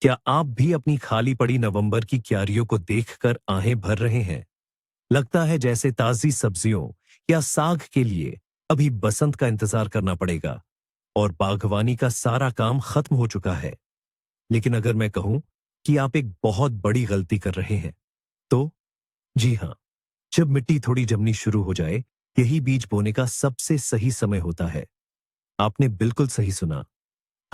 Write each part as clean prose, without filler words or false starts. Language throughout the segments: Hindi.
क्या आप भी अपनी खाली पड़ी नवंबर की क्यारियों को देखकर आहें भर रहे हैं? लगता है जैसे ताजी सब्जियों या साग के लिए अभी बसंत का इंतजार करना पड़ेगा और बागवानी का सारा काम खत्म हो चुका है। लेकिन अगर मैं कहूं कि आप एक बहुत बड़ी गलती कर रहे हैं, तो जी हां, जब मिट्टी थोड़ी जमनी शुरू हो जाए, यही बीज बोने का सबसे सही समय होता है। आपने बिल्कुल सही सुना।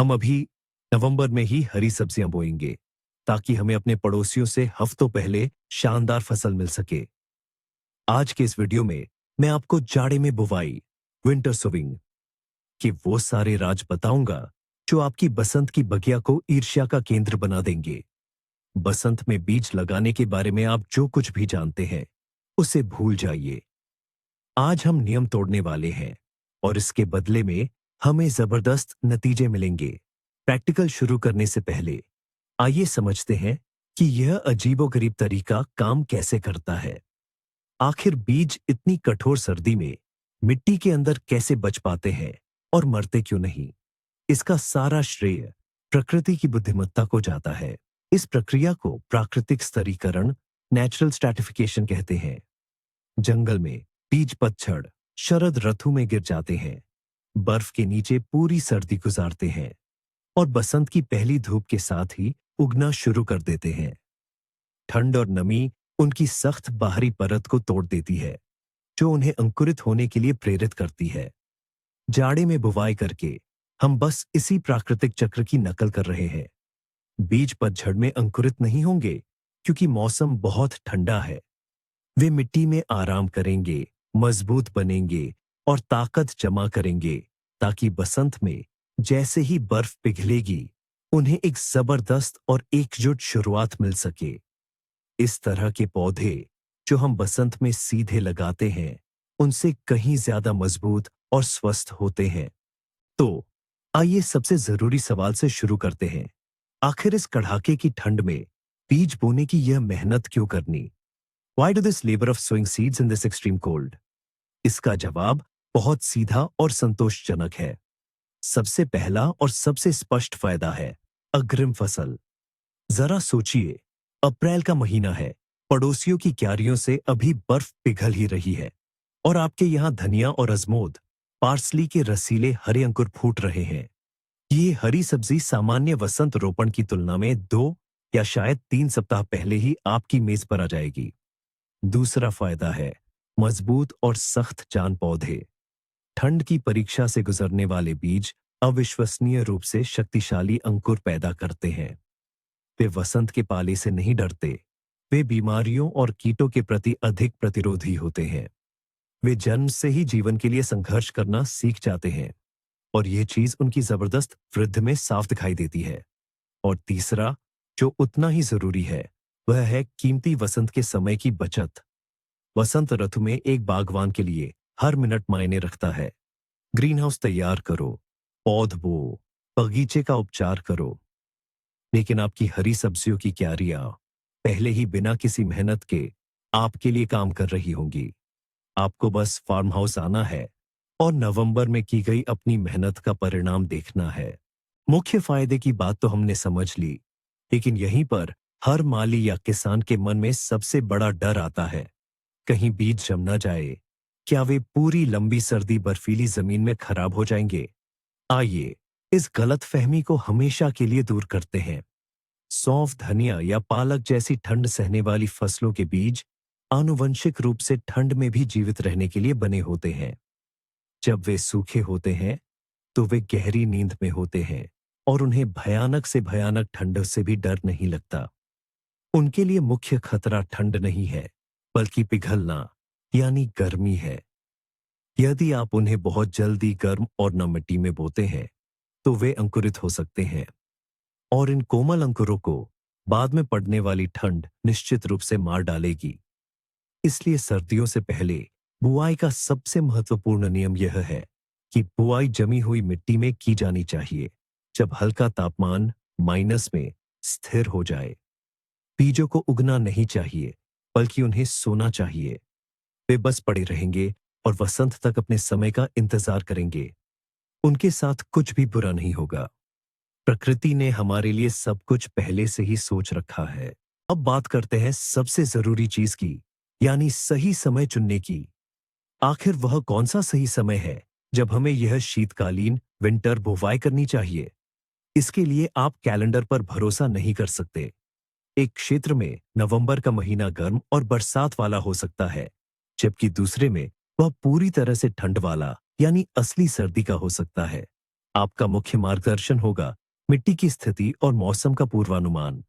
हम अभी नवंबर में ही हरी सब्जियां बोएंगे, ताकि हमें अपने पड़ोसियों से हफ्तों पहले शानदार फसल मिल सके। आज के इस वीडियो में मैं आपको जाड़े में बुवाई, विंटर सोविंग के वो सारे राज बताऊंगा जो आपकी बसंत की बगिया को ईर्ष्या का केंद्र बना देंगे। बसंत में बीज लगाने के बारे में आप जो कुछ भी जानते हैं, उसे भूल जाइए। आज हम नियम तोड़ने वाले हैं और इसके बदले में हमें जबरदस्त नतीजे मिलेंगे। प्रैक्टिकल शुरू करने से पहले आइए समझते हैं कि यह अजीबोगरीब तरीका काम कैसे करता है। आखिर बीज इतनी कठोर सर्दी में मिट्टी के अंदर कैसे बच पाते हैं और मरते क्यों नहीं? इसका सारा श्रेय प्रकृति की बुद्धिमत्ता को जाता है। इस प्रक्रिया को प्राकृतिक स्तरीकरण, नेचुरल स्ट्रैटिफिकेशन कहते हैं। जंगल में बीज पतझड़, शरद ऋतु में गिर जाते हैं, बर्फ के नीचे पूरी सर्दी गुजारते हैं और बसंत की पहली धूप के साथ ही उगना शुरू कर देते हैं। ठंड और नमी उनकी सख्त बाहरी परत को तोड़ देती है, जो उन्हें अंकुरित होने के लिए प्रेरित करती है। जाड़े में बुवाई करके हम बस इसी प्राकृतिक चक्र की नकल कर रहे हैं। बीज पतझड़ में अंकुरित नहीं होंगे, क्योंकि मौसम बहुत ठंडा है। वे मिट्टी में आराम करेंगे, मजबूत बनेंगे और ताकत जमा करेंगे, ताकि बसंत में जैसे ही बर्फ पिघलेगी, उन्हें एक जबरदस्त और एकजुट शुरुआत मिल सके। इस तरह के पौधे जो हम बसंत में सीधे लगाते हैं, उनसे कहीं ज्यादा मजबूत और स्वस्थ होते हैं। तो आइए सबसे जरूरी सवाल से शुरू करते हैं। आखिर इस कड़ाके की ठंड में बीज बोने की यह मेहनत क्यों करनी? Why do this labor of sowing seeds in this extreme cold? इसका जवाब बहुत सीधा और संतोषजनक है। सबसे पहला और सबसे स्पष्ट फायदा है अग्रिम फसल। जरा सोचिए, अप्रैल का महीना है, पड़ोसियों की क्यारियों से अभी बर्फ पिघल ही रही है और आपके यहाँ धनिया और अजमोद, पार्सली के रसीले हरे अंकुर फूट रहे हैं। ये हरी सब्जी सामान्य वसंत रोपण की तुलना में 2 या शायद 3 सप्ताह पहले ही आपकी मेज पर आ जाएगी। दूसरा फायदा है मजबूत और सख्त जान पौधे। ठंड की परीक्षा से गुजरने वाले बीज अविश्वसनीय रूप से शक्तिशाली अंकुर पैदा करते हैं। वे वसंत के पाले से नहीं डरते। वे बीमारियों और कीटों के प्रति अधिक प्रतिरोधी होते हैं। वे जन्म से ही जीवन के लिए संघर्ष करना सीख जाते हैं और यह चीज उनकी जबरदस्त वृद्धि में साफ दिखाई देती है। और तीसरा, जो उतना ही जरूरी है, वह है कीमती वसंत के समय की बचत। वसंत ऋतु में एक बागवान के लिए हर मिनट मायने रखता है। ग्रीन हाउस तैयार करो, पौध बो, बगीचे का उपचार करो। लेकिन आपकी हरी सब्जियों की क्यारियां पहले ही बिना किसी मेहनत के आपके लिए काम कर रही होंगी। आपको बस फार्म हाउस आना है और नवंबर में की गई अपनी मेहनत का परिणाम देखना है। मुख्य फायदे की बात तो हमने समझ ली, लेकिन यहीं पर हर माली या किसान के मन में सबसे बड़ा डर आता है। कहीं बीज जम ना जाए। क्या वे पूरी लंबी सर्दी बर्फीली जमीन में खराब हो जाएंगे? आइए इस गलतफहमी को हमेशा के लिए दूर करते हैं। सौंफ, धनिया या पालक जैसी ठंड सहने वाली फसलों के बीज आनुवंशिक रूप से ठंड में भी जीवित रहने के लिए बने होते हैं। जब वे सूखे होते हैं, तो वे गहरी नींद में होते हैं और उन्हें भयानक से भयानक ठंड से भी डर नहीं लगता। उनके लिए मुख्य खतरा ठंड नहीं है, बल्कि पिघलना, यानी गर्मी है। यदि आप उन्हें बहुत जल्दी गर्म और नम मिट्टी में बोते हैं, तो वे अंकुरित हो सकते हैं और इन कोमल अंकुरों को बाद में पड़ने वाली ठंड निश्चित रूप से मार डालेगी। इसलिए सर्दियों से पहले बुआई का सबसे महत्वपूर्ण नियम यह है कि बुआई जमी हुई मिट्टी में की जानी चाहिए, जब हल्का तापमान माइनस में स्थिर हो जाए। बीजों को उगना नहीं चाहिए, बल्कि उन्हें सोना चाहिए। वे बस पड़े रहेंगे और वसंत तक अपने समय का इंतजार करेंगे। उनके साथ कुछ भी बुरा नहीं होगा। प्रकृति ने हमारे लिए सब कुछ पहले से ही सोच रखा है। अब बात करते हैं सबसे जरूरी चीज की, यानी सही समय चुनने की। आखिर वह कौन सा सही समय है जब हमें यह शीतकालीन विंटर बुवाई करनी चाहिए? इसके लिए आप कैलेंडर पर भरोसा नहीं कर सकते। एक क्षेत्र में नवंबर का महीना गर्म और बरसात वाला हो सकता है, जबकि दूसरे में वह पूरी तरह से ठंड वाला यानी असली सर्दी का हो सकता है। आपका मुख्य मार्गदर्शन होगा मिट्टी की स्थिति और मौसम का पूर्वानुमान।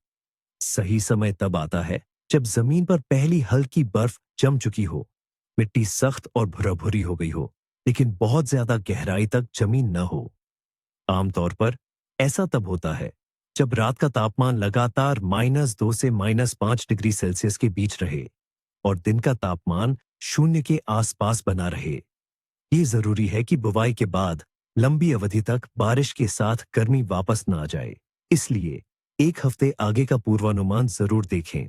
सही समय तब आता है जब जमीन पर पहली हल्की बर्फ जम चुकी हो, मिट्टी सख्त और भुरभुरी हो गई हो, लेकिन बहुत ज्यादा गहराई तक जमीन न हो। आमतौर पर ऐसा तब होता है जब रात का तापमान लगातार -2 से -5 डिग्री सेल्सियस के बीच रहे और दिन का तापमान शून्य के आसपास बना रहे। ये जरूरी है कि बुवाई के बाद लंबी अवधि तक बारिश के साथ गर्मी वापस न आ जाए। इसलिए एक हफ्ते आगे का पूर्वानुमान जरूर देखें।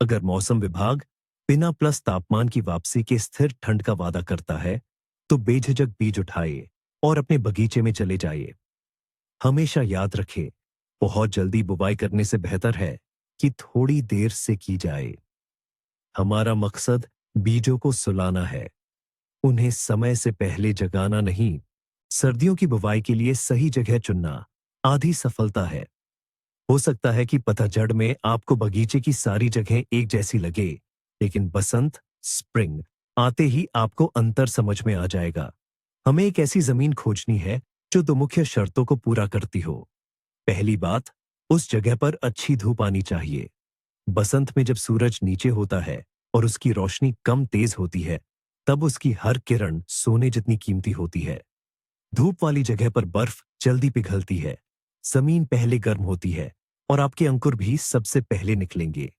अगर मौसम विभाग बिना प्लस तापमान की वापसी के स्थिर ठंड का वादा करता है, तो बेझिझक बीज उठाए और अपने बगीचे में चले जाइए। हमेशा याद रखें, बहुत जल्दी बुवाई करने से बेहतर है कि थोड़ी देर से की जाए। हमारा मकसद बीजों को सुलाना है, उन्हें समय से पहले जगाना नहीं। सर्दियों की बुवाई के लिए सही जगह चुनना आधी सफलता है। हो सकता है कि पतझड़ में आपको बगीचे की सारी जगह एक जैसी लगे, लेकिन बसंत स्प्रिंग आते ही आपको अंतर समझ में आ जाएगा। हमें एक ऐसी जमीन खोजनी है जो दो मुख्य शर्तों को पूरा करती हो। पहली बात, उस जगह पर अच्छी धूप आनी चाहिए। बसंत में जब सूरज नीचे होता है और उसकी रोशनी कम तेज होती है, तब उसकी हर किरण सोने जितनी कीमती होती है। धूप वाली जगह पर बर्फ जल्दी पिघलती है, जमीन पहले गर्म होती है और आपके अंकुर भी सबसे पहले निकलेंगे।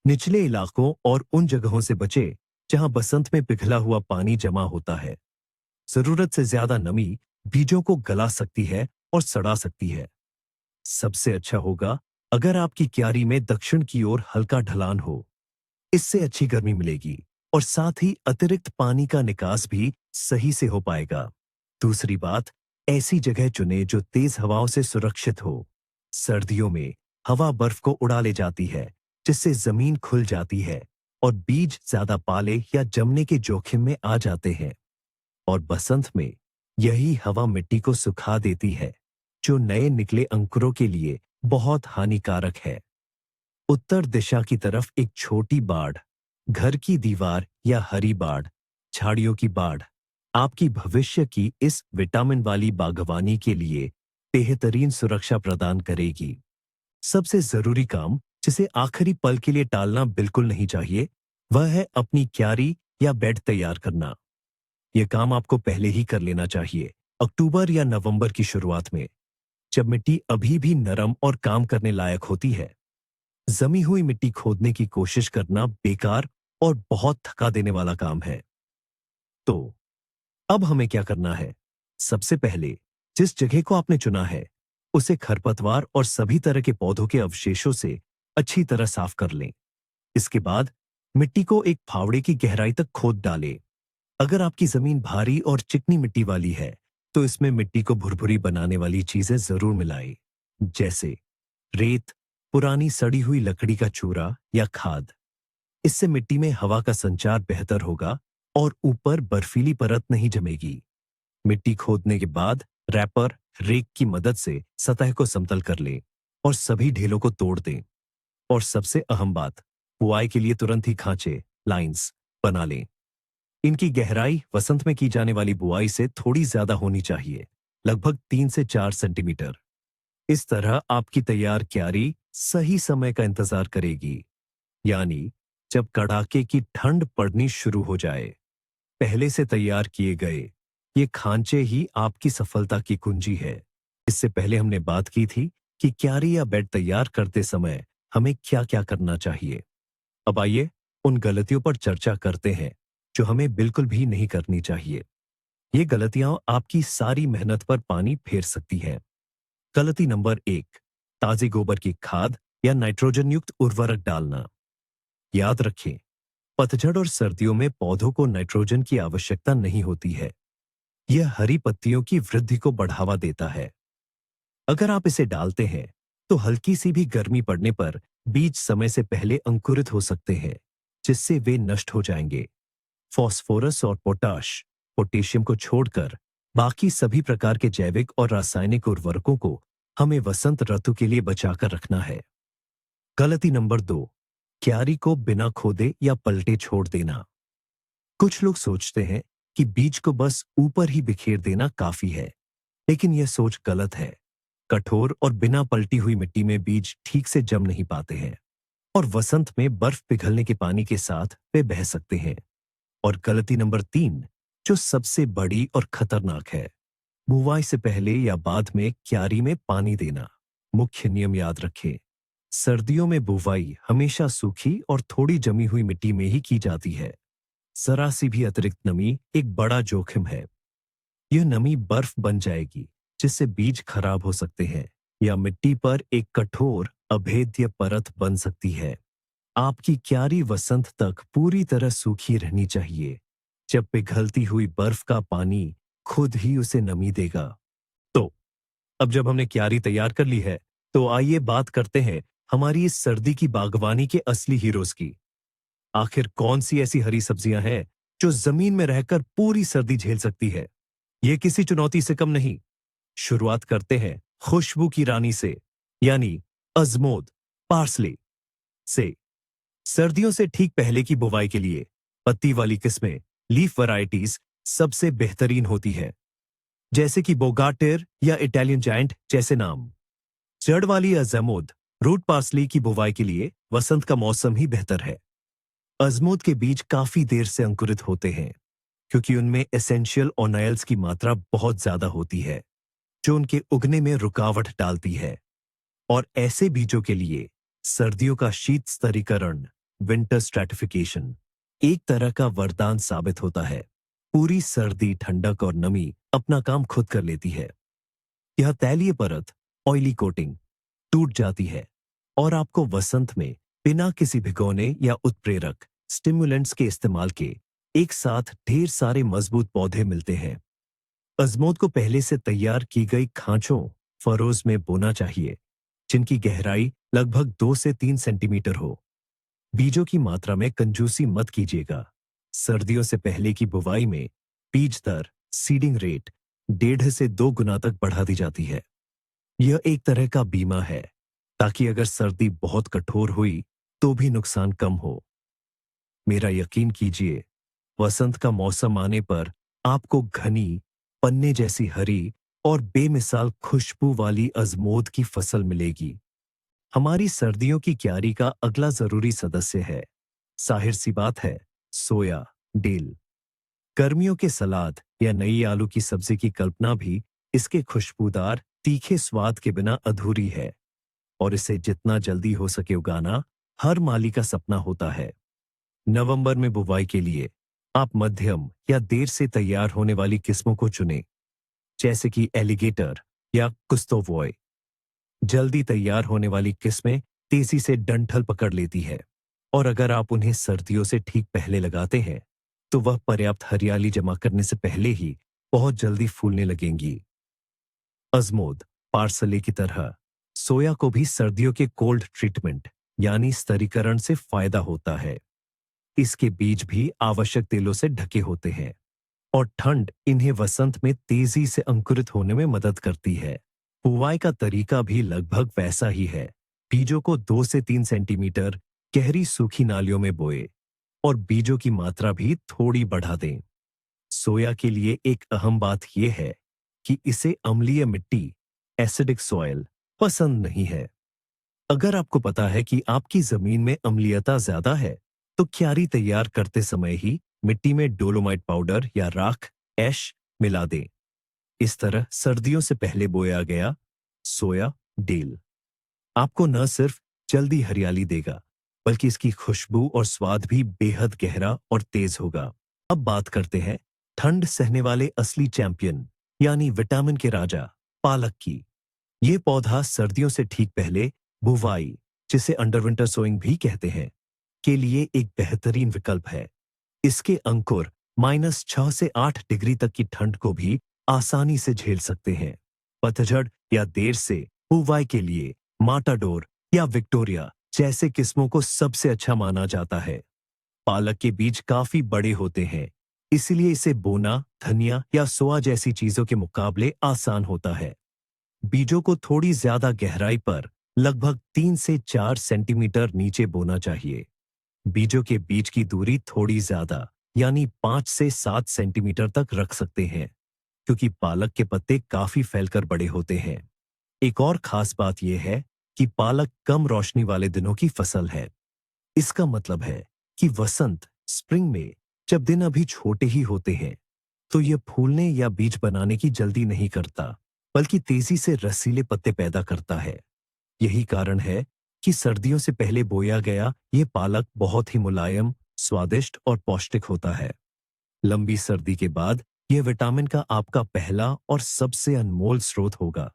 निचले इलाकों और उन जगहों से बचे जहां बसंत में पिघला हुआ पानी जमा होता है। जरूरत से ज्यादा नमी बीजों को गला सकती है और सड़ा सकती है। सबसे अच्छा होगा अगर आपकी क्यारी में दक्षिण की ओर हल्का ढलान हो। इससे अच्छी गर्मी मिलेगी और साथ ही अतिरिक्त पानी का निकास भी सही से हो पाएगा। दूसरी बात, ऐसी जगह चुने जो तेज हवाओं से सुरक्षित हो। सर्दियों में हवा बर्फ को उड़ा ले जाती है, जिससे जमीन खुल जाती है और बीज ज्यादा पाले या जमने के जोखिम में आ जाते हैं। और बसंत में यही हवा मिट्टी को सुखा देती है, जो नए निकले अंकुरों के लिए बहुत हानिकारक है। उत्तर दिशा की तरफ एक छोटी बाढ़, घर की दीवार या हरी बाढ़, झाड़ियों की बाढ़ आपकी भविष्य की इस विटामिन वाली बागवानी के लिए बेहतरीन सुरक्षा प्रदान करेगी। सबसे जरूरी काम जिसे आखिरी पल के लिए टालना बिल्कुल नहीं चाहिए, वह है अपनी क्यारी या बेड तैयार करना। यह काम आपको पहले ही कर लेना चाहिए, अक्टूबर या नवंबर की शुरुआत में, जब मिट्टी अभी भी नरम और काम करने लायक होती है। जमी हुई मिट्टी खोदने की कोशिश करना बेकार और बहुत थका देने वाला काम है। तो अब हमें क्या करना है? सबसे पहले जिस जगह को आपने चुना है, उसे खरपतवार और सभी तरह के पौधों के अवशेषों से अच्छी तरह साफ कर लें। इसके बाद मिट्टी को एक फावड़े की गहराई तक खोद डालें। अगर आपकी जमीन भारी और चिकनी मिट्टी वाली है, तो इसमें मिट्टी को भुरभुरी बनाने वाली चीजें जरूर मिलाएं, जैसे रेत, पुरानी सड़ी हुई लकड़ी का चूरा या खाद। इससे मिट्टी में हवा का संचार बेहतर होगा और ऊपर बर्फीली परत नहीं जमेगी। मिट्टी खोदने के बाद रैपर, रेक की मदद से सतह को समतल कर लें और सभी ढेलों को तोड़ दें। और सबसे अहम बात, बुआई के लिए तुरंत ही खांचे, लाइंस बना लें। इनकी गहराई वसंत में की जाने वाली बुआई से थोड़ी ज्यादा होनी चाहिए, लगभग 3 से 4 सेंटीमीटर। इस तरह आपकी तैयार क्यारी सही समय का इंतजार करेगी, यानी जब कड़ाके की ठंड पड़नी शुरू हो जाए। पहले से तैयार किए गए ये खांचे ही आपकी सफलता की कुंजी है। इससे पहले हमने बात की थी कि क्यारी या बेड तैयार करते समय हमें क्या क्या करना चाहिए। अब आइए उन गलतियों पर चर्चा करते हैं जो हमें बिल्कुल भी नहीं करनी चाहिए। ये गलतियां आपकी सारी मेहनत पर पानी फेर सकती हैं। गलती नंबर 1, ताजे गोबर की खाद या नाइट्रोजन युक्त उर्वरक डालना। याद रखें, पतझड़ और सर्दियों में पौधों को नाइट्रोजन की आवश्यकता नहीं होती है। यह हरी पत्तियों की वृद्धि को बढ़ावा देता है। अगर आप इसे डालते हैं तो हल्की सी भी गर्मी पड़ने पर बीज समय से पहले अंकुरित हो सकते हैं, जिससे वे नष्ट हो जाएंगे। फास्फोरस और पोटेशियम को छोड़कर बाकी सभी प्रकार के जैविक और रासायनिक उर्वरकों को हमें वसंत ऋतु के लिए बचाकर रखना है। गलती नंबर 2, क्यारी को बिना खोदे या पलटे छोड़ देना। कुछ लोग सोचते हैं कि बीज को बस ऊपर ही बिखेर देना काफी है, लेकिन यह सोच गलत है। कठोर और बिना पलटी हुई मिट्टी में बीज ठीक से जम नहीं पाते हैं और वसंत में बर्फ पिघलने के पानी के साथ वे बह सकते हैं। और गलती नंबर 3, जो सबसे बड़ी और खतरनाक है, बुवाई से पहले या बाद में क्यारी में पानी देना। मुख्य नियम याद रखें। सर्दियों में बुवाई हमेशा सूखी और थोड़ी जमी हुई मिट्टी में ही की जाती है। जरा सी भी अतिरिक्त नमी एक बड़ा जोखिम है। यह नमी बर्फ बन जाएगी, जिससे बीज खराब हो सकते हैं या मिट्टी पर एक कठोर अभेद्य परत बन सकती है। आपकी क्यारी वसंत तक पूरी तरह सूखी रहनी चाहिए, जब पिघलती हुई बर्फ का पानी खुद ही उसे नमी देगा। तो अब जब हमने क्यारी तैयार कर ली है, तो आइए बात करते हैं हमारी इस सर्दी की बागवानी के असली हीरोज की। आखिर कौन सी ऐसी हरी सब्जियां हैं जो जमीन में रहकर पूरी सर्दी झेल सकती है? ये किसी चुनौती से कम नहीं। शुरुआत करते हैं खुशबू की रानी से, यानी अजमोद पार्सले से। सर्दियों से ठीक पहले की बुवाई के लिए पत्ती वाली किस्में, लीफ वैरायटीज सबसे बेहतरीन होती है, जैसे कि बोगाटेर या इटालियन जायंट जैसे नाम। जड़ वाली अजमोद, रूट पार्सली की बुवाई के लिए वसंत का मौसम ही बेहतर है। अजमोद के बीज काफी देर से अंकुरित होते हैं, क्योंकि उनमें एसेंशियल ऑनायल्स की मात्रा बहुत ज्यादा होती है, जो उनके उगने में रुकावट डालती है। और ऐसे बीजों के लिए सर्दियों का शीत स्तरीकरण, विंटर स्ट्रैटिफिकेशन, एक तरह का वरदान साबित होता है। पूरी सर्दी ठंडक और नमी अपना काम खुद कर लेती है। यह तैलीय परत, ऑयली कोटिंग, टूट जाती है और आपको वसंत में बिना किसी भिगोने या उत्प्रेरक स्टिमुलेंट्स के इस्तेमाल के एक साथ ढेर सारे मजबूत पौधे मिलते हैं। अजमोद को पहले से तैयार की गई खांचों, फरोज में बोना चाहिए, जिनकी गहराई लगभग 2 से 3 सेंटीमीटर हो। बीजों की मात्रा में कंजूसी मत कीजिएगा। सर्दियों से पहले की बुवाई में बीज दर, सीडिंग रेट 1.5 से 2 गुना तक बढ़ा दी जाती है। यह एक तरह का बीमा है, ताकि अगर सर्दी बहुत कठोर हुई तो भी नुकसान कम हो। मेरा यकीन कीजिए, वसंत का मौसम आने पर आपको घनी, पन्ने जैसी हरी और बेमिसाल खुशबू वाली अजमोद की फसल मिलेगी। हमारी सर्दियों की क्यारी का अगला जरूरी सदस्य है, जाहिर सी बात है, सोया, डेल। गर्मियों के सलाद या नई आलू की सब्जी की कल्पना भी इसके खुशबूदार तीखे स्वाद के बिना अधूरी है, और इसे जितना जल्दी हो सके उगाना हर माली का सपना होता है। नवंबर में बुवाई के लिए आप मध्यम या देर से तैयार होने वाली किस्मों को चुनें, जैसे कि एलिगेटर या कुस्तोवॉय। जल्दी तैयार होने वाली किस्में तेजी से डंठल पकड़ लेती है, और अगर आप उन्हें सर्दियों से ठीक पहले लगाते हैं, तो वह पर्याप्त हरियाली जमा करने से पहले ही बहुत जल्दी फूलने लगेंगी। अजमोद, पार्सले की तरह सोया को भी सर्दियों के कोल्ड ट्रीटमेंट यानी स्तरीकरण से फायदा होता है। इसके बीज भी आवश्यक तेलों से ढके होते हैं और ठंड इन्हें वसंत में तेजी से अंकुरित होने में मदद करती है। बुवाई का तरीका भी लगभग वैसा ही है। बीजों को 2 से 3 सेंटीमीटर गहरी सूखी नालियों में बोए और बीजों की मात्रा भी थोड़ी बढ़ा दें। सोया के लिए एक अहम बात यह है कि इसे अम्लीय मिट्टी, एसिडिक सॉइल, पसंद नहीं है। अगर आपको पता है कि आपकी जमीन में अम्लीयता ज्यादा है, तो क्यारी तैयार करते समय ही मिट्टी में डोलोमाइट पाउडर या राख, ऐश मिला दें। इस तरह सर्दियों से पहले बोया गया सोया, डेल आपको न सिर्फ जल्दी हरियाली देगा, बल्कि इसकी खुशबू और स्वाद भी बेहद गहरा और तेज होगा। अब बात करते हैं ठंड सहने वाले असली चैंपियन, यानी विटामिन के राजा, पालक की। ये पौधा सर्दियों से ठीक पहले बुवाई, जिसे अंडरविंटर सोइंग भी कहते हैं, के लिए एक बेहतरीन विकल्प है। इसके अंकुर -6 से 8 डिग्री तक की ठंड को भी आसानी से झेल सकते हैं। पतझड़ या देर से बुवाई के लिए माटाडोर या विक्टोरिया जैसे किस्मों को सबसे अच्छा माना जाता है। पालक के बीज काफी बड़े होते हैं, इसलिए इसे बोना धनिया या सोया जैसी चीजों के मुकाबले आसान होता है। बीजों को थोड़ी ज्यादा गहराई पर लगभग 3 से 4 सेंटीमीटर नीचे बोना चाहिए। बीजों के बीच की दूरी थोड़ी ज्यादा यानी 5 से 7 सेंटीमीटर तक रख सकते हैं, क्योंकि पालक के पत्ते काफी फैलकर बड़े होते हैं। एक और खास बात यह है कि पालक कम रोशनी वाले दिनों की फसल है। इसका मतलब है कि वसंत स्प्रिंग में जब दिन अभी छोटे ही होते हैं, तो यह फूलने या बीज बनाने की जल्दी नहीं करता, बल्कि तेजी से रसीले पत्ते पैदा करता है। यही कारण है कि सर्दियों से पहले बोया गया ये पालक बहुत ही मुलायम, स्वादिष्ट और पौष्टिक होता है। लंबी सर्दी के बाद यह विटामिन का आपका पहला और सबसे अनमोल स्रोत होगा।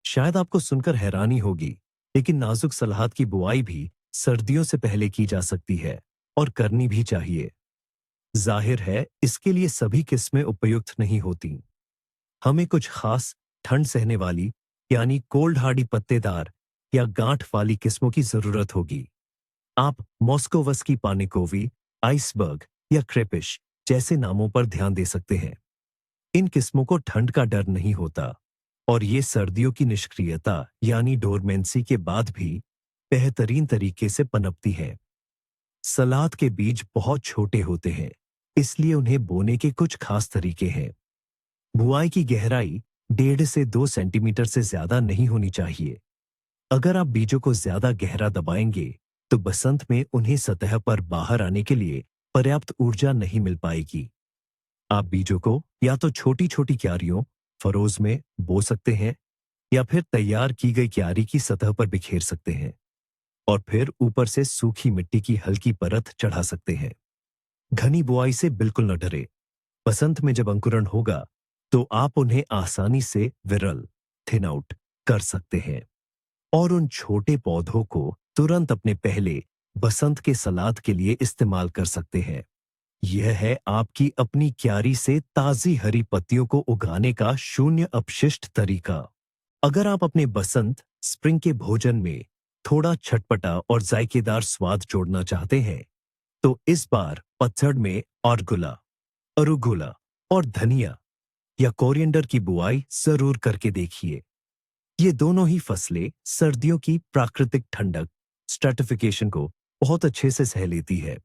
शायद आपको सुनकर हैरानी होगी, लेकिन नाजुक सलाद की बुआई भी सर्दियों से पहले की जा सकती है और करनी भी चाहिए। जाहिर है, इसके लिए सभी किस्में उपयुक्त नहीं होती। हमें कुछ खास ठंड सहने वाली यानी कोल्ड हार्डी पत्तेदार या गांठ वाली किस्मों की जरूरत होगी। आप मॉस्कोवस्की पानिकोवी, आइसबर्ग या क्रेपिश जैसे नामों पर ध्यान दे सकते हैं। इन किस्मों को ठंड का डर नहीं होता और ये सर्दियों की निष्क्रियता यानी डोरमेंसी के बाद भी बेहतरीन तरीके से पनपती है। सलाद के बीज बहुत छोटे होते हैं, इसलिए उन्हें बोने के कुछ खास तरीके हैं। बुआई की गहराई 1.5 से 2 सेंटीमीटर से ज्यादा नहीं होनी चाहिए। अगर आप बीजों को ज्यादा गहरा दबाएंगे, तो बसंत में उन्हें सतह पर बाहर आने के लिए पर्याप्त ऊर्जा नहीं मिल पाएगी। आप बीजों को या तो छोटी छोटी क्यारियों फरोज में बो सकते हैं या फिर तैयार की गई क्यारी की सतह पर बिखेर सकते हैं और फिर ऊपर से सूखी मिट्टी की हल्की परत चढ़ा सकते हैं। घनी बुआई से बिल्कुल न डरे। बसंत में जब अंकुरण होगा, तो आप उन्हें आसानी से विरल थिन आउट कर सकते हैं और उन छोटे पौधों को तुरंत अपने पहले बसंत के सलाद के लिए इस्तेमाल कर सकते हैं। यह है आपकी अपनी क्यारी से ताजी हरी पत्तियों को उगाने का शून्य अपशिष्ट तरीका। अगर आप अपने बसंत स्प्रिंग के भोजन में थोड़ा चटपटा और जायकेदार स्वाद जोड़ना चाहते हैं, तो इस बार पतझड़ में आर्गुला, अरुगुला और धनिया या कोरिएंडर की बुआई जरूर करके देखिए। ये दोनों ही फसलें सर्दियों की प्राकृतिक ठंडक स्ट्रेटिफिकेशन को बहुत अच्छे से सह लेती है।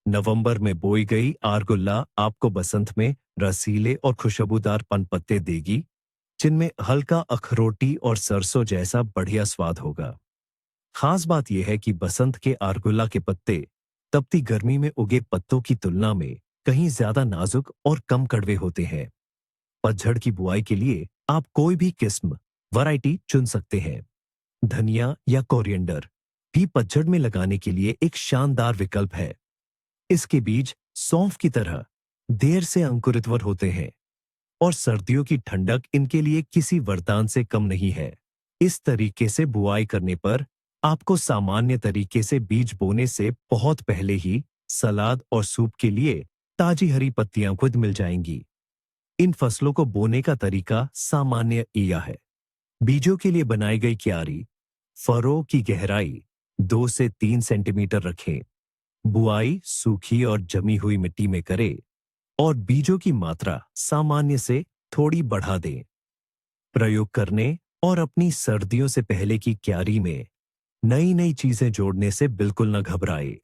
नवंबर में बोई गई आर्गुला आपको बसंत में रसीले और खुशबूदार पन पत्ते देगी, जिनमें हल्का अखरोटी और सरसों जैसा बढ़िया स्वाद होगा। खास बात यह है कि बसंत के आर्गुला के पत्ते तपती गर्मी में उगे पत्तों की तुलना में कहीं ज्यादा नाजुक और कम कड़वे होते हैं। पतझड़ की बुआई के लिए आप कोई भी किस्म वैरायटी चुन सकते हैं। धनिया या कोरिएंडर भी पतझड़ में लगाने के लिए एक शानदार विकल्प है। इसके बीज सौंफ की तरह देर से अंकुरितवर होते हैं और सर्दियों की ठंडक इनके लिए किसी वरदान से कम नहीं है। इस तरीके से बुआई करने पर आपको सामान्य तरीके से बीज बोने से बहुत पहले ही सलाद और सूप के लिए ताजी हरी पत्तियां खुद मिल जाएंगी। इन फसलों को बोने का तरीका सामान्य यह है। बीजों के लिए बनाई गई क्यारी फरो की गहराई 2 से 3 सेंटीमीटर रखें। बुआई सूखी और जमी हुई मिट्टी में करें और बीजों की मात्रा सामान्य से थोड़ी बढ़ा दें। प्रयोग करने और अपनी सर्दियों से पहले की क्यारी में नई नई चीजें जोड़ने से बिल्कुल न घबराए।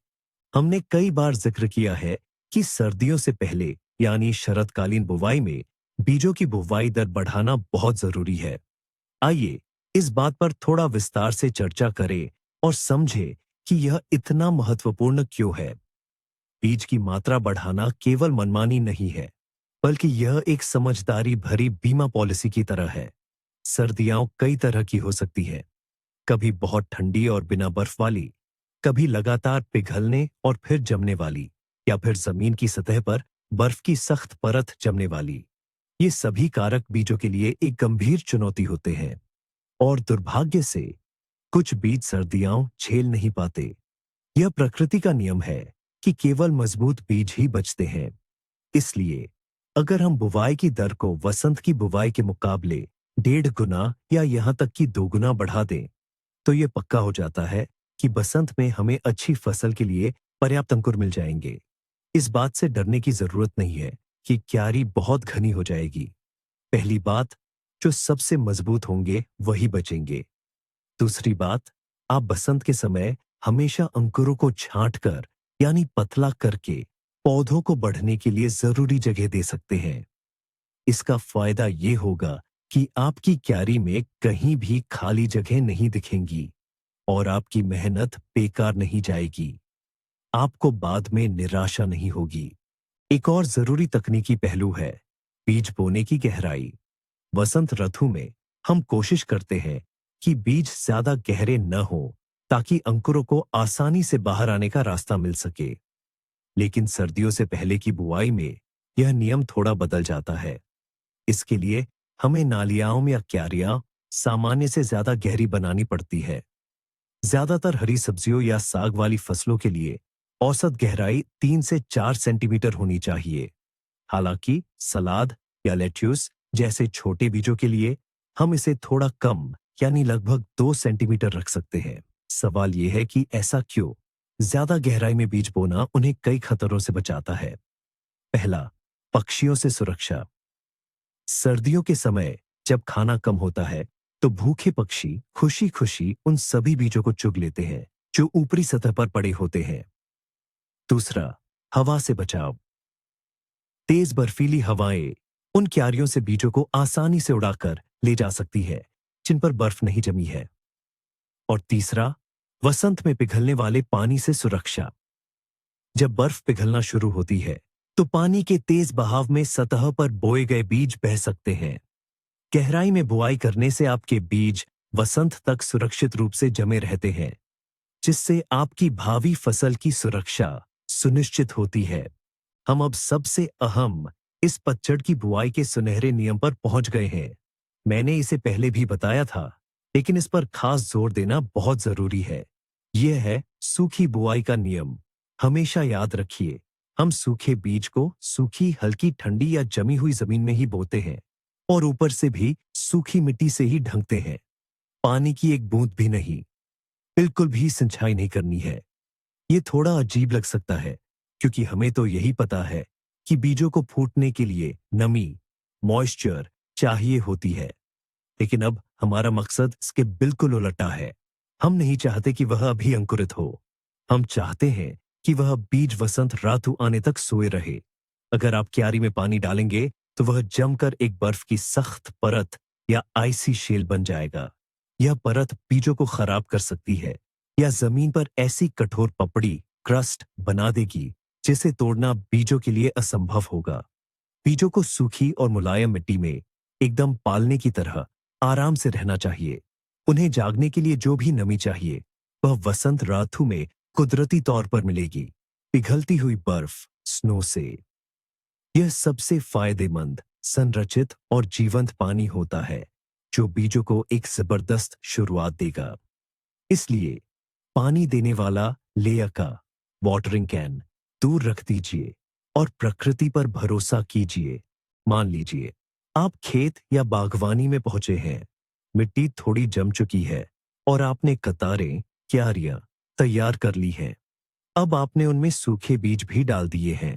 हमने कई बार जिक्र किया है कि सर्दियों से पहले यानी शरतकालीन बुवाई में बीजों की बुवाई दर बढ़ाना बहुत जरूरी है। आइए इस बात पर थोड़ा विस्तार से चर्चा करें और समझें कि यह इतना महत्वपूर्ण क्यों है। बीज की मात्रा बढ़ाना केवल मनमानी नहीं है, बल्कि यह एक समझदारी भरी बीमा पॉलिसी की तरह है। सर्दियां कई तरह की हो सकती है, कभी बहुत ठंडी और बिना बर्फ वाली, कभी लगातार पिघलने और फिर जमने वाली, या फिर जमीन की सतह पर बर्फ की सख्त परत जमने वाली। ये सभी कारक बीजों के लिए एक गंभीर चुनौती होते हैं और दुर्भाग्य से कुछ बीज सर्दियां झेल नहीं पाते। यह प्रकृति का नियम है कि केवल मजबूत बीज ही बचते हैं। इसलिए अगर हम बुवाई की दर को वसंत की बुवाई के मुकाबले 1.5 गुना या यहां तक कि 2 गुना बढ़ा दें तो यह पक्का हो जाता है कि बसंत में हमें अच्छी फसल के लिए पर्याप्त अंकुर मिल जाएंगे। इस बात से डरने की जरूरत नहीं है कि क्यारी बहुत घनी हो जाएगी। पहली बात, जो सबसे मजबूत होंगे वही बचेंगे। दूसरी बात, आप बसंत के समय हमेशा अंकुरों को छांटकर यानी पतला करके पौधों को बढ़ने के लिए जरूरी जगह दे सकते हैं। इसका फायदा ये होगा कि आपकी क्यारी में कहीं भी खाली जगह नहीं दिखेंगी और आपकी मेहनत बेकार नहीं जाएगी। आपको बाद में निराशा नहीं होगी। एक और जरूरी तकनीकी पहलू है बीज बोने की गहराई। वसंत ऋतु में हम कोशिश करते हैं कि बीज ज्यादा गहरे न हो ताकि अंकुरों को आसानी से बाहर आने का रास्ता मिल सके। लेकिन सर्दियों से पहले की बुआई में यह नियम थोड़ा बदल जाता है। इसके लिए हमें नालियाओं या क्यारियां सामान्य से ज्यादा गहरी बनानी पड़ती है। ज्यादातर हरी सब्जियों या साग वाली फसलों के लिए औसत गहराई 3 से 4 सेंटीमीटर होनी चाहिए। हालांकि सलाद या लेट्यूस जैसे छोटे बीजों के लिए हम इसे थोड़ा कम यानी लगभग 2 सेंटीमीटर रख सकते हैं। सवाल यह है कि ऐसा क्यों? ज्यादा गहराई में बीज बोना उन्हें कई खतरों से बचाता है। पहला, पक्षियों से सुरक्षा। सर्दियों के समय जब खाना कम होता है तो भूखे पक्षी खुशी खुशी उन सभी बीजों को चुग लेते हैं जो ऊपरी सतह पर पड़े होते हैं। दूसरा, हवा से बचाव। तेज बर्फीली हवाएं उन क्यारियों से बीजों को आसानी से उड़ाकर ले जा सकती है जिन पर बर्फ नहीं जमी है। और तीसरा, वसंत में पिघलने वाले पानी से सुरक्षा। जब बर्फ पिघलना शुरू होती है तो पानी के तेज बहाव में सतह पर बोए गए बीज बह सकते हैं। गहराई में बुआई करने से आपके बीज वसंत तक सुरक्षित रूप से जमे रहते हैं, जिससे आपकी भावी फसल की सुरक्षा सुनिश्चित होती है। हम अब सबसे अहम इस पतझड़ की बुआई के सुनहरे नियम पर पहुंच गए हैं। मैंने इसे पहले भी बताया था, लेकिन इस पर खास जोर देना बहुत जरूरी है। यह है सूखी बुआई का नियम। हमेशा याद रखिए, हम सूखे बीज को सूखी हल्की ठंडी या जमी हुई जमीन में ही बोते हैं और ऊपर से भी सूखी मिट्टी से ही ढंकते हैं। पानी की एक बूंद भी नहीं, बिल्कुल भी सिंचाई नहीं करनी है। ये थोड़ा अजीब लग सकता है क्योंकि हमें तो यही पता है कि बीजों को फूटने के लिए नमी, मॉइस्चर चाहिए होती है। लेकिन अब हमारा मकसद इसके बिल्कुल उलटा है। हम नहीं चाहते कि वह अभी अंकुरित हो। हम चाहते हैं कि वह बीज वसंत ऋतु आने तक सोए रहे। अगर आप क्यारी में पानी डालेंगे तो वह जमकर एक बर्फ की सख्त परत या आइसी शेल बन जाएगा। यह परत बीजों को खराब कर सकती है या जमीन पर ऐसी कठोर पपड़ी क्रस्ट बना देगी जिसे तोड़ना बीजों के लिए असंभव होगा। बीजों को सूखी और मुलायम मिट्टी में एकदम पालने की तरह आराम से रहना चाहिए। उन्हें जागने के लिए जो भी नमी चाहिए वह वसंत ऋतु में कुदरती तौर पर मिलेगी, पिघलती हुई बर्फ, स्नो से। यह सबसे फायदेमंद, संरचित और जीवंत पानी होता है जो बीजों को एक जबरदस्त शुरुआत देगा। इसलिए पानी देने वाला लेयर का वाटरिंग कैन दूर रख दीजिए और प्रकृति पर भरोसा कीजिए। मान लीजिए आप खेत या बागवानी में पहुंचे हैं। मिट्टी थोड़ी जम चुकी है और आपने कतारें, क्यारियां तैयार कर ली हैं। अब आपने उनमें सूखे बीज भी डाल दिए हैं।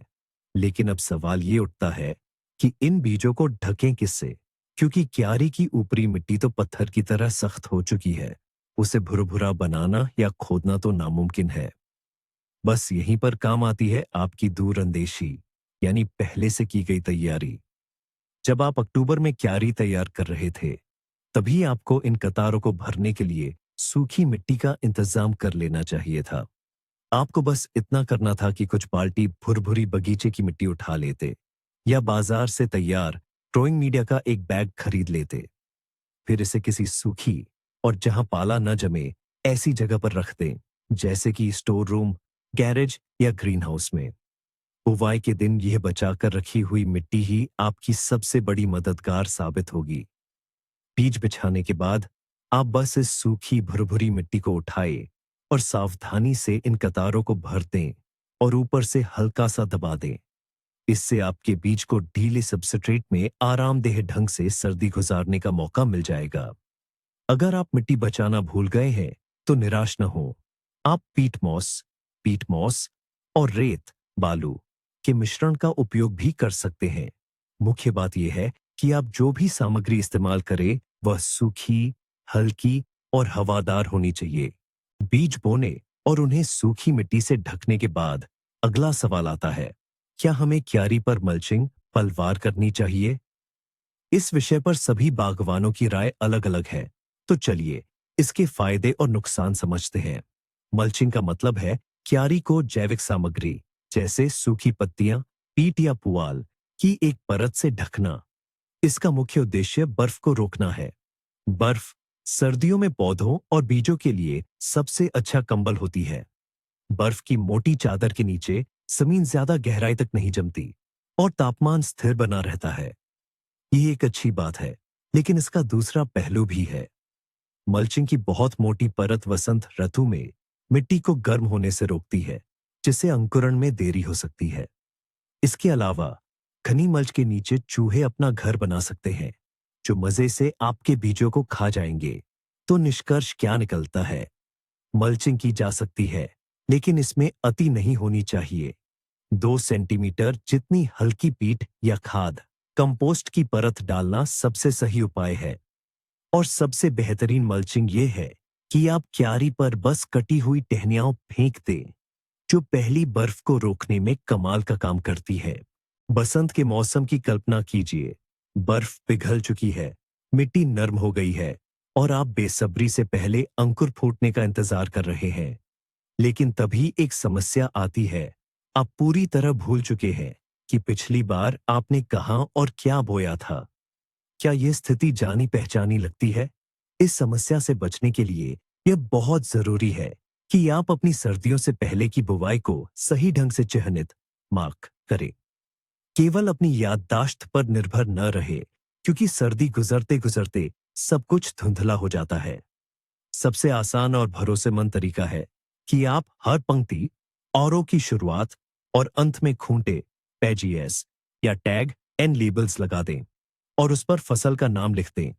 लेकिन अब सवाल ये उठता है कि इन बीजों को ढकें किससे, क्योंकि क्यारी की ऊपरी मिट्टी तो पत्थर की तरह सख्त हो चुकी है। उसे भुरभुरा बनाना या खोदना तो नामुमकिन है। बस यहीं पर काम आती है आपकी दूरअंदेशी, यानी पहले से की गई तैयारी। जब आप अक्टूबर में क्यारी तैयार कर रहे थे, तभी आपको इन कतारों को भरने के लिए सूखी मिट्टी का इंतजाम कर लेना चाहिए था। आपको बस इतना करना था कि कुछ बाल्टी भुरभुरी बगीचे की मिट्टी उठा लेते या बाजार से तैयार ग्रोइंग मीडिया का एक बैग खरीद लेते। फिर इसे किसी सूखी और जहां पाला न जमे ऐसी जगह पर रख दें, जैसे कि स्टोर रूम, गैरेज या ग्रीन हाउस में। बुवाई के दिन यह बचाकर रखी हुई मिट्टी ही आपकी सबसे बड़ी मददगार साबित होगी। बीज बिछाने के बाद आप बस इस सूखी भुरभुरी मिट्टी को उठाए और सावधानी से इन कतारों को भर दें और ऊपर से हल्का सा दबा दें। इससे आपके बीज को ढीले सबस्ट्रेट में आरामदेह ढंग से सर्दी गुजारने का मौका मिल जाएगा। अगर आप मिट्टी बचाना भूल गए हैं तो निराश न हो। आप पीट मॉस और रेत बालू के मिश्रण का उपयोग भी कर सकते हैं। मुख्य बात यह है कि आप जो भी सामग्री इस्तेमाल करें वह सूखी, हल्की और हवादार होनी चाहिए। बीज बोने और उन्हें सूखी मिट्टी से ढकने के बाद अगला सवाल आता है, क्या हमें क्यारी पर मल्चिंग पलवार करनी चाहिए? इस विषय पर सभी बागवानों की राय अलग-अलग है। तो चलिए इसके फायदे और नुकसान समझते हैं। मल्चिंग का मतलब है क्यारी को जैविक सामग्री जैसे सूखी पत्तियां, पीट या पुआल की एक परत से ढकना। इसका मुख्य उद्देश्य बर्फ को रोकना है। बर्फ सर्दियों में पौधों और बीजों के लिए सबसे अच्छा कंबल होती है। बर्फ की मोटी चादर के नीचे जमीन ज्यादा गहराई तक नहीं जमती और तापमान स्थिर बना रहता है। ये एक अच्छी बात है, लेकिन इसका दूसरा पहलू भी है। मल्चिंग की बहुत मोटी परत वसंत ऋतु में मिट्टी को गर्म होने से रोकती है, जिससे अंकुरण में देरी हो सकती है। इसके अलावा घनी मल्च के नीचे चूहे अपना घर बना सकते हैं, जो मजे से आपके बीजों को खा जाएंगे। तो निष्कर्ष क्या निकलता है? मल्चिंग की जा सकती है, लेकिन इसमें अति नहीं होनी चाहिए। 2 सेंटीमीटर जितनी हल्की पीट या खाद कंपोस्ट की परत डालना सबसे सही उपाय है। और सबसे बेहतरीन मल्चिंग ये है कि आप क्यारी पर बस कटी हुई टहनियां फेंक दें, जो पहली बर्फ को रोकने में कमाल का काम करती है। बसंत के मौसम की कल्पना कीजिए। बर्फ पिघल चुकी है, मिट्टी नर्म हो गई है और आप बेसब्री से पहले अंकुर फूटने का इंतजार कर रहे हैं। लेकिन तभी एक समस्या आती है। आप पूरी तरह भूल चुके हैं कि पिछली बार आपने कहां और क्या बोया था। क्या यह स्थिति जानी पहचानी लगती है? इस समस्या से बचने के लिए यह बहुत जरूरी है कि आप अपनी सर्दियों से पहले की बुवाई को सही ढंग से चिह्नित मार्क करें। केवल अपनी याददाश्त पर निर्भर न रहे, क्योंकि सर्दी गुजरते गुजरते सब कुछ धुंधला हो जाता है। सबसे आसान और भरोसेमंद तरीका है कि आप हर पंक्ति औरों की शुरुआत और अंत में खूंटे, पेजियस या टैग एंड लेबल्स लगा दें और उस पर फसल का नाम लिख दें।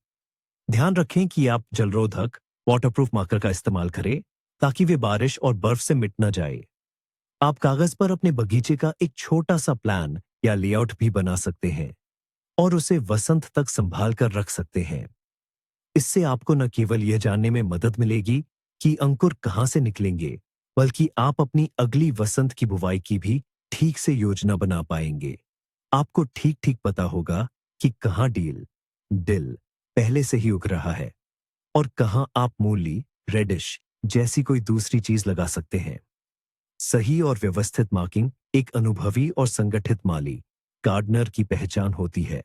ध्यान रखें कि आप जलरोधक वाटरप्रूफ मार्कर का इस्तेमाल करें, ताकि वे बारिश और बर्फ से मिट न जाए। आप कागज पर अपने बगीचे का एक छोटा सा प्लान या लेआउट भी बना सकते हैं और उसे वसंत तक संभाल कर रख सकते हैं। इससे आपको न केवल यह जानने में मदद मिलेगी कि अंकुर कहां से निकलेंगे, बल्कि आप अपनी अगली वसंत की बुवाई की भी ठीक से योजना बना पाएंगे। आपको ठीक ठीक पता होगा कि कहां डिल पहले से ही उग रहा है और कहां आप मूली, रेडिश जैसी कोई दूसरी चीज लगा सकते हैं। सही और व्यवस्थित मार्किंग एक अनुभवी और संगठित माली गार्डनर की पहचान होती है,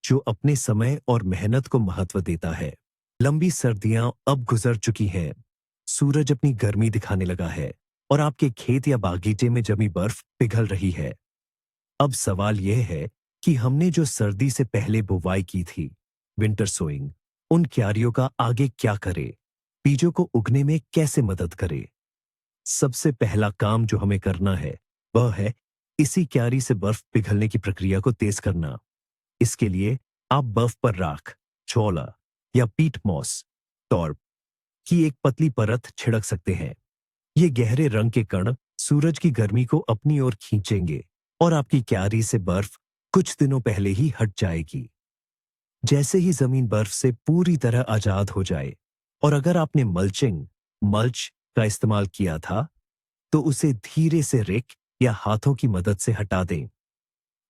जो अपने समय और मेहनत को महत्व देता है। लंबी सर्दियां अब गुजर चुकी हैं, सूरज अपनी गर्मी दिखाने लगा है और आपके खेत या बागीचे में जमी बर्फ पिघल रही है। अब सवाल यह है कि हमने जो सर्दी से पहले बुवाई की थी, विंटर सोइंग, उन क्यारियों का आगे क्या करें? बीजों को उगने में कैसे मदद करें? सबसे पहला काम जो हमें करना है वह है इसी क्यारी से बर्फ पिघलने की प्रक्रिया को तेज करना। इसके लिए आप बर्फ पर राख, चौला या पीट मॉस, टॉर्प की एक पतली परत छिड़क सकते हैं। ये गहरे रंग के कण सूरज की गर्मी को अपनी ओर खींचेंगे और आपकी क्यारी से बर्फ कुछ दिनों पहले ही हट जाएगी। जैसे ही जमीन बर्फ से पूरी तरह आजाद हो जाए, और अगर आपने मल्च का इस्तेमाल किया था, तो उसे धीरे से रेक या हाथों की मदद से हटा दें।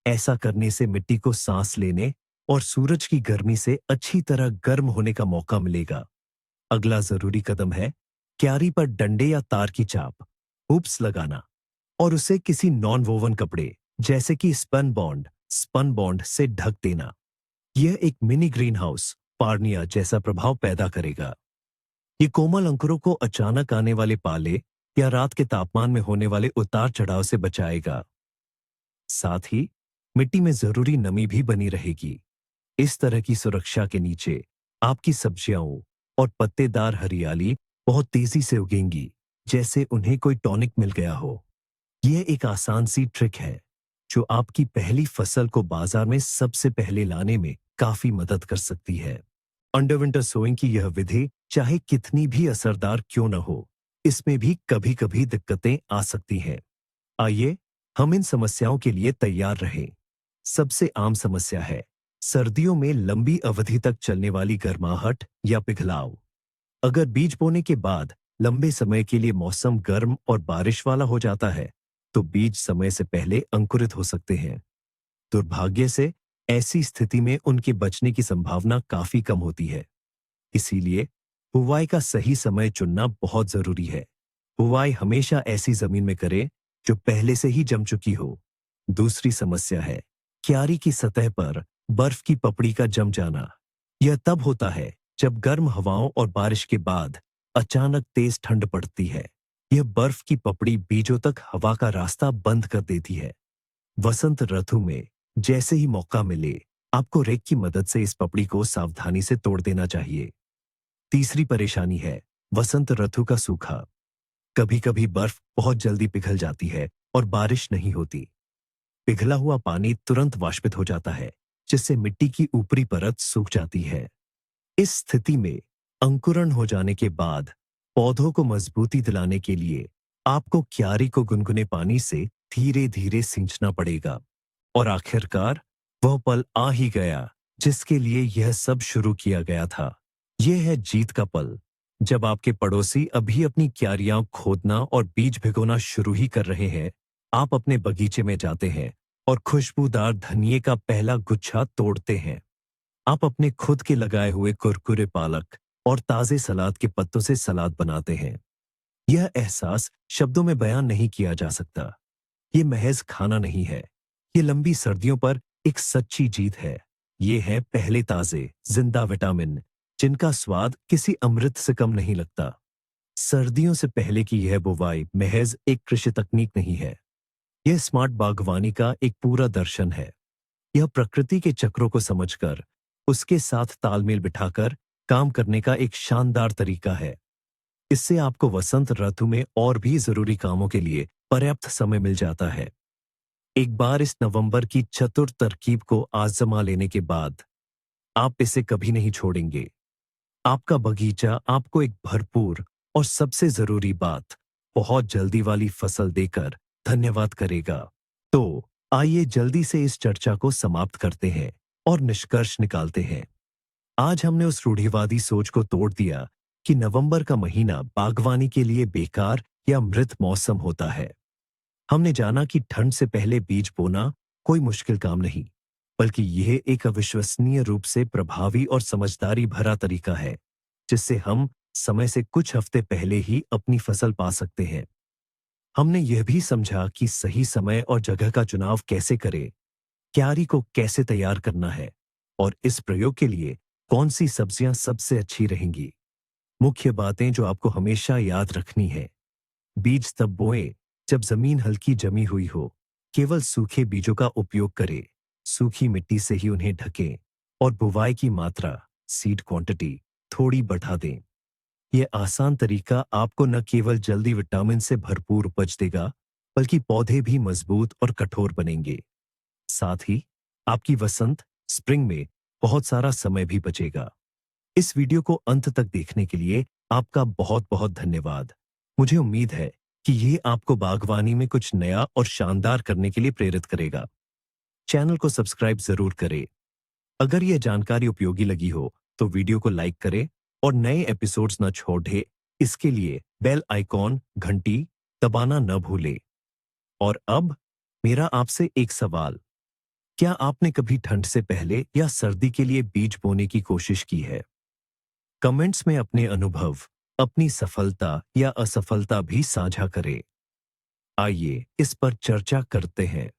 ऐसा करने से मिट्टी को सांस लेने और सूरज की गर्मी से अच्छी तरह गर्म होने का मौका मिलेगा। अगला जरूरी कदम है क्यारी पर डंडे या तार की चाप, हुप्स लगाना और उसे किसी नॉन वोवन कपड़े जैसे कि स्पन बॉन्ड से ढक देना। यह एक मिनी ग्रीन हाउस पार्निया जैसा प्रभाव पैदा करेगा। ये कोमल अंकुरों को अचानक आने वाले पाले या रात के तापमान में होने वाले उतार चढ़ाव से बचाएगा। साथ ही मिट्टी में जरूरी नमी भी बनी रहेगी। इस तरह की सुरक्षा के नीचे आपकी सब्जियां और पत्तेदार हरियाली बहुत तेजी से उगेंगी, जैसे उन्हें कोई टॉनिक मिल गया हो। यह एक आसान सी ट्रिक है, जो आपकी पहली फसल को बाजार में सबसे पहले लाने में काफी मदद कर सकती है। अंडर विंटर सोइंग की यह विधि चाहे कितनी भी असरदार क्यों न हो, इसमें भी कभी-कभी दिक्कतें आ सकती हैं। आइए हम इन समस्याओं के लिए तैयार रहें। सबसे आम समस्या है सर्दियों में लंबी अवधि तक चलने वाली गर्माहट या पिघलाव। अगर बीज बोने के बाद लंबे समय के लिए मौसम गर्म और बारिश वाला हो जाता है, तो बीज समय से पहले अंकुरित हो सकते हैं। दुर्भाग्य से ऐसी स्थिति में उनके बचने की संभावना काफी कम होती है। इसीलिए बुवाई का सही समय चुनना बहुत जरूरी है। बुवाई हमेशा ऐसी जमीन में करें जो पहले से ही जम चुकी हो। दूसरी समस्या है क्यारी की सतह पर बर्फ की पपड़ी का जम जाना। यह तब होता है जब गर्म हवाओं और बारिश के बाद अचानक तेज ठंड पड़ती है। यह बर्फ की पपड़ी बीजों तक हवा का रास्ता बंद कर देती है। वसंत ऋतु में जैसे ही मौका मिले, आपको रेक की मदद से इस पपड़ी को सावधानी से तोड़ देना चाहिए। तीसरी परेशानी है वसंत ऋतु का सूखा। कभी-कभी बर्फ बहुत जल्दी पिघल जाती है और बारिश नहीं होती। पिघला हुआ पानी तुरंत वाष्पित हो जाता है, जिससे मिट्टी की ऊपरी परत सूख जाती है। इस स्थिति में अंकुरण हो जाने के बाद पौधों को मजबूती दिलाने के लिए आपको क्यारी को गुनगुने पानी से धीरे-धीरे सींचना पड़ेगा। और आखिरकार वह पल आ ही गया जिसके लिए यह सब शुरू किया गया था। यह है जीत का पल, जब आपके पड़ोसी अभी अपनी क्यारियां खोदना और बीज भिगोना शुरू ही कर रहे हैं। आप अपने बगीचे में जाते हैं और खुशबूदार धनिये का पहला गुच्छा तोड़ते हैं। आप अपने खुद के लगाए हुए कुरकुरे पालक और ताजे सलाद के पत्तों से सलाद बनाते हैं। यह एहसास शब्दों में बयान नहीं किया जा सकता। ये महज खाना नहीं है, ये लंबी सर्दियों पर एक सच्ची जीत है। ये है पहले ताजे जिंदा विटामिन, जिनका स्वाद किसी अमृत से कम नहीं लगता। सर्दियों से पहले की यह बुवाई महज एक कृषि तकनीक नहीं है, यह स्मार्ट बागवानी का एक पूरा दर्शन है। यह प्रकृति के चक्रों को समझकर उसके साथ तालमेल बिठाकर काम करने का एक शानदार तरीका है। इससे आपको वसंत ऋतु में और भी जरूरी कामों के लिए पर्याप्त समय मिल जाता है। एक बार इस नवंबर की चतुर तरकीब को आजमा लेने के बाद आप इसे कभी नहीं छोड़ेंगे। आपका बगीचा आपको एक भरपूर और सबसे जरूरी बात, बहुत जल्दी वाली फसल देकर धन्यवाद करेगा। तो आइए जल्दी से इस चर्चा को समाप्त करते हैं और निष्कर्ष निकालते हैं। आज हमने उस रूढ़िवादी सोच को तोड़ दिया कि नवंबर का महीना बागवानी के लिए बेकार या मृत मौसम होता है। हमने जाना कि ठंड से पहले बीज बोना कोई मुश्किल काम नहीं, बल्कि यह एक अविश्वसनीय रूप से प्रभावी और समझदारी भरा तरीका है, जिससे हम समय से कुछ हफ्ते पहले ही अपनी फसल पा सकते हैं। हमने यह भी समझा कि सही समय और जगह का चुनाव कैसे करें, क्यारी को कैसे तैयार करना है और इस प्रयोग के लिए कौन सी सब्जियां सबसे अच्छी रहेंगी। मुख्य बातें जो आपको हमेशा याद रखनी है। बीज तब बोएं जब जमीन हल्की जमी हुई हो। केवल सूखे बीजों का उपयोग करें, सूखी मिट्टी से ही उन्हें ढकें और बुवाई की मात्रा, सीड क्वांटिटी थोड़ी बढ़ा दें। यह आसान तरीका आपको न केवल जल्दी विटामिन से भरपूर उपज देगा, बल्कि पौधे भी मजबूत और कठोर बनेंगे। साथ ही आपकी वसंत स्प्रिंग में बहुत सारा समय भी बचेगा। इस वीडियो को अंत तक देखने के लिए आपका बहुत बहुत धन्यवाद। मुझे उम्मीद है कि ये आपको बागवानी में कुछ नया और शानदार करने के लिए प्रेरित करेगा। चैनल को सब्सक्राइब जरूर करें। अगर यह जानकारी उपयोगी लगी हो तो वीडियो को लाइक करें और नए एपिसोड्स न छोड़े। इसके लिए बेल आइकॉन घंटी दबाना न भूलें। और अब मेरा आपसे एक सवाल, क्या आपने कभी ठंड से पहले या सर्दी के लिए बीज बोने की कोशिश की है? कमेंट्स में अपने अनुभव, अपनी सफलता या असफलता भी साझा करें। आइए इस पर चर्चा करते हैं।